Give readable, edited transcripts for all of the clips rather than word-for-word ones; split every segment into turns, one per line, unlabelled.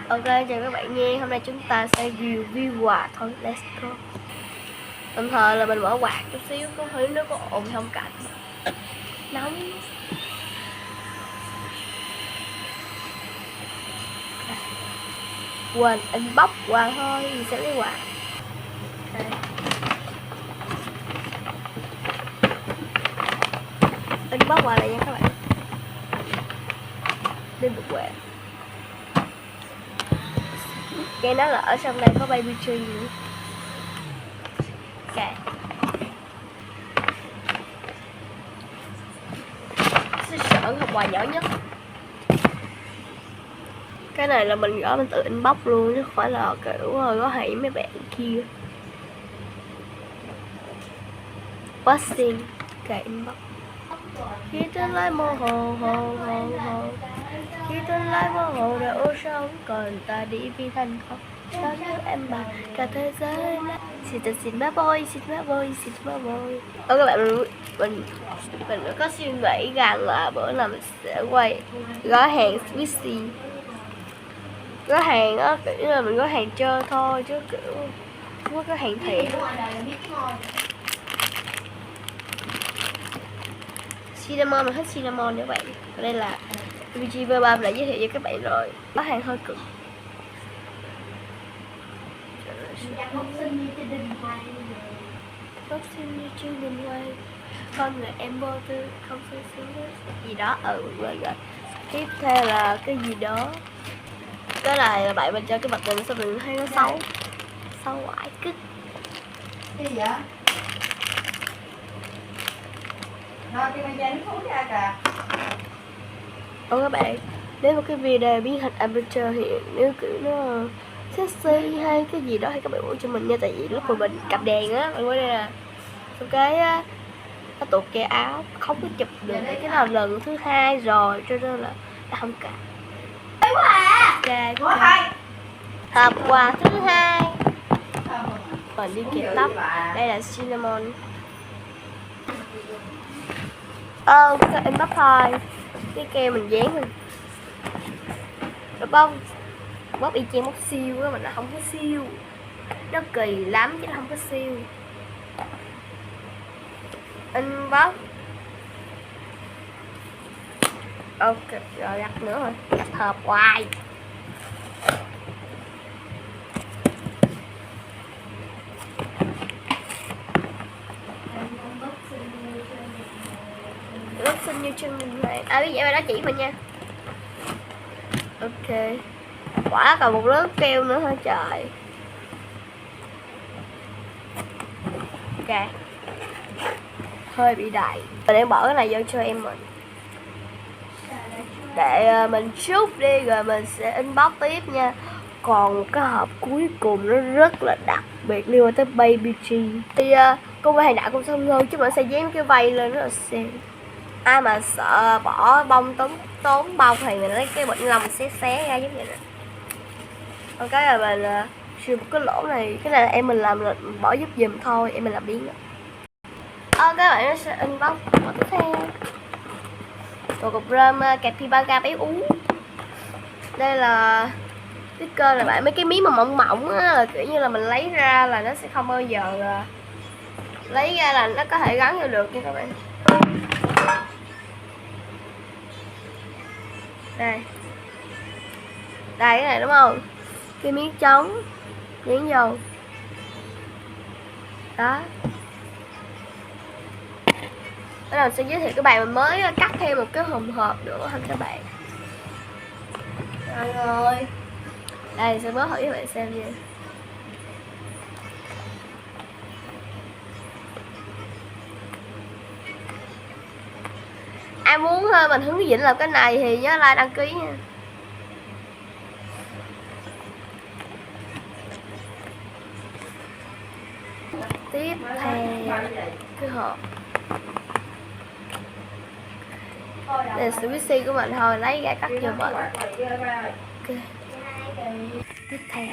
Ok, chào các bạn nha. Hôm nay chúng ta sẽ review quạt thôi. Let's go. Đồng thời là mình mở quạt chút xíu, có thấy nó có ồn không cạnh. Nóng. Quên inbox qua thôi, mình sẽ lấy quạt. Okay. Inbox qua này nha các bạn. Đi một quạt. Nghe nói là ở trong đây có baby tree nữa. Ok. Sẽ chọn hộp quà nhỏ nhất. Cái này là mình gõ mình tự inbox luôn chứ không phải là kiểu có hãy mấy bạn kia. What's cái inbox. Khi tương lai mơ hồ khi tương lai mơ hồ đã ô sóng còn ta đi vì thành không sao nhớ em bà cả thế giới xin má boy xin má boy. Các bạn mình có suy nghĩ rằng là bữa nào mình sẽ quay gói hàng Swissy. Gói hàng á kiểu như là mình gói hàng chơi thôi chứ kiểu không có hàng thiệt. Cinnamon, mình thích cinnamon nữa bạn. Đây là VG Verbal đã giới thiệu cho các bạn rồi. Có hàng hơi cực. Góc xinh như trên đình quay. Con người em vô tư không xinh xinh gì đó rồi. Tiếp theo là cái gì đó. Cái này là bạn mình cho cái mặt mình sao mình thấy nó xấu. Xấu quải cứt.
Cái gì vậy? Rồi cái mày nó thúi ra kìa.
Các bạn, nếu một cái video biến thành amateur thì nếu kiểu nó sexy hay cái gì đó thì các bạn ủng cho mình nha, tại vì lúc mà mình cặp đèn á bạn quay đây nè, xong cái nó tụt cái áo không có chụp được cái nào lần thứ hai rồi cho nên là đã không cặp. Hộp quà thứ hai mình đi kẹp tóc. Đây là cinnamon. Cái in bắp thôi, cái kem mình dán mình được không? Bóp y chang bóp siêu á, mình là không có siêu, nó kỳ lắm chứ nó không có siêu. In bóp. Ok rồi, đặt nữa rồi, đặt hộp hoài. Rất xinh như chân mình này. Biết vậy mà đó chỉ mình nha. Ok. Quả còn một lớp keo nữa hả trời. Ok. Hơi bị đầy. Mình để bỏ cái này vô cho em mình. Để mình chúc đi rồi mình sẽ inbox tiếp nha. Còn cái hộp cuối cùng nó rất là đặc biệt liên quan tới baby G. Thì cô quay hàng đạo cũng xong thôi chứ mình sẽ dán cái vây lên rất là xinh. Ai mà sợ bỏ bông tốn bông thì mình lấy cái bệnh lông xé ra giống vậy nè. Còn cái là mình xuyên một cái lỗ này, cái này là em mình làm là bỏ giúp giùm thôi, em mình làm biến đó. Các bạn nó sẽ inbox tiếp theo. Một cục rơm capybara béo ú. Đây là sticker là bạn, mấy cái miếng mà mỏng mỏng á, là kiểu như là mình lấy ra là nó sẽ không bao giờ lấy ra là nó có thể gắn vô được nha các bạn. Đây cái này đúng không, cái miếng trống dán vô đó. Bắt đầu sẽ giới thiệu các bạn, mình mới cắt thêm một cái hòm hộp nữa hả các bạn. Rồi đây sẽ bớt thử cho các bạn xem nha. Ai muốn mình hướng dẫn làm cái này thì nhớ like đăng ký nha. Tiếp theo cái hộp đây là Swissy của mình thôi, lấy ra cắt cho mình. Okay. Tiếp theo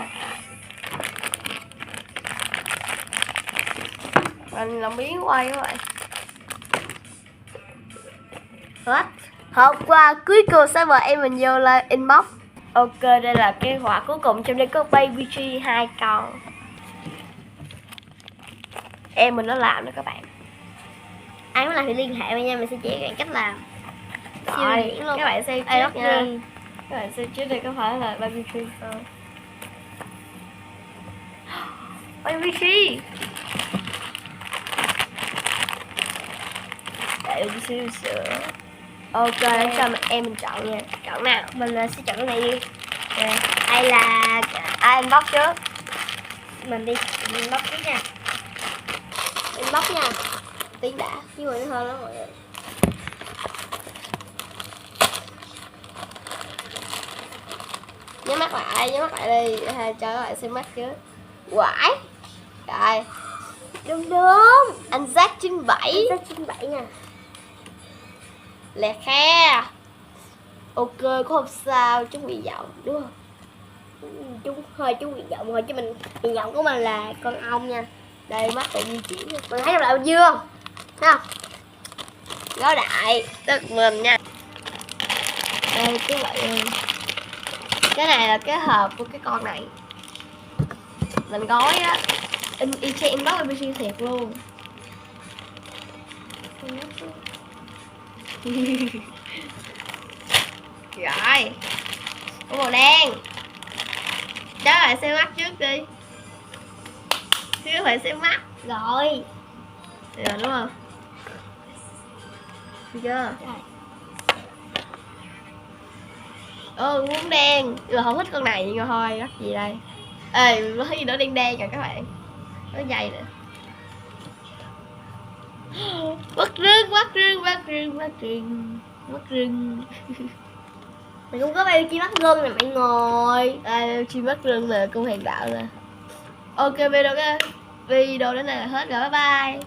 mình làm biến quay các bạn. Hết hộp quà cuối cùng sẽ mời em mình vô lên inbox. Ok, đây là cái quả cuối cùng, trong đây có Baby G 2 con. Em mình nó làm đó các bạn.
Ai muốn làm thì liên hệ với nha, mình sẽ chỉ bạn cách làm.
Rồi,
Siêu luôn.
các bạn xem
Ai
trước
love
nha.
me.
Các bạn xem trước đây có phải là Baby G không? Baby G. Baby G sữa. Ok, để cho em mình chọn nha. Chọn nào.
Mình sẽ chọn cái này đi.
Nè.
Ai là
Ai bóc trước?
mình đi, mình bóc trước nha. Mình bóc nha. Tí đã, chứ mà nó hơn lắm mọi người.
Nhắm mắt lại đi, cho các bạn xem mắt trước. Quải. Rồi.
Đúng đúng.
Anh Jack 97.
Anh 97 nha.
Lẹt khe. Ok, có không sao, chuẩn bị giọng đúng không?
Chú nguyện vọng rồi, chứ mình nguyện vọng của mình là con ong nha.
Đây mắt tự di chuyển.
Mình thấy là Bình Dương thấy không?
Gói đại tức mình nha. Đây các bạn ơi. Cái này là cái hộp của cái con này. Mình gói á, y chang inbox ABC thiệt luôn. Rồi, có màu đen. Cho các bạn xem mắt trước đi. Chứ các bạn xem mắt.
Rồi.
Rồi đúng không? Được chưa? Muốn đen. Nhưng mà không thích con này nhưng mà thôi, rắc gì đây. Ê, nó thấy gì đó đen đen rồi các bạn. Nó dày nè. Mất rưng.
Mình cũng có bao chi mắt gương nè mọi người.
Đây, chi mất rưng là con hàng đạo nè. Ok, video đến đây là hết rồi, bye bye.